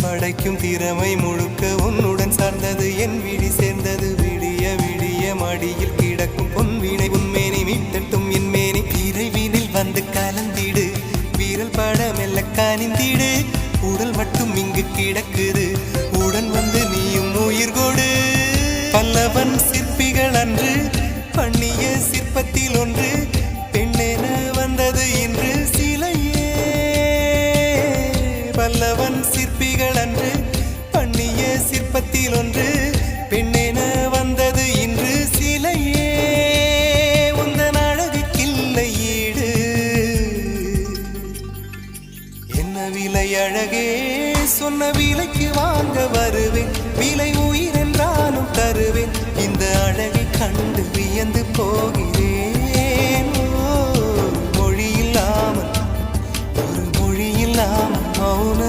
படைக்கும் திறமை முழுக்க உன்னுடன் சார்ந்தது என் விழி சேர்ந்தது விடிய விடிய மடியில் கிடக்கும் பொன்வினை உன்மேனி மீட்டட்டும் என் மேனி இறைவினில் வந்து கலந்திடு வீரல் பட மெல்ல காணிந்திடு உடல் மட்டும் இங்கு கிடக்குது உடன் வந்து நீயும் உயிர் கொடு பல்லவன் சிற்பிகள் அன்று பண்ணிய சிற்பத்தில் ஒன்று பெண்ணென வந்தது இன்று சிலையே பல்லவன் சிற்பிகள் அன்று பண்ணிய சிற்பத்தில் ஒன்று பெண்ணென வந்தது இன்று சிலையே உந்தன் அழகுக்கில்லை ஈடு என்ன விலை அழகே சொன்ன விலைக்கு வாங்க வருவேன் விலை உயிர் என்றாலும் தருவேன் இந்த அழகை கண்டு வியந்து போகிறேன் மொழி இல்லாமல் ஒரு மொழி இல்லாமல் மௌன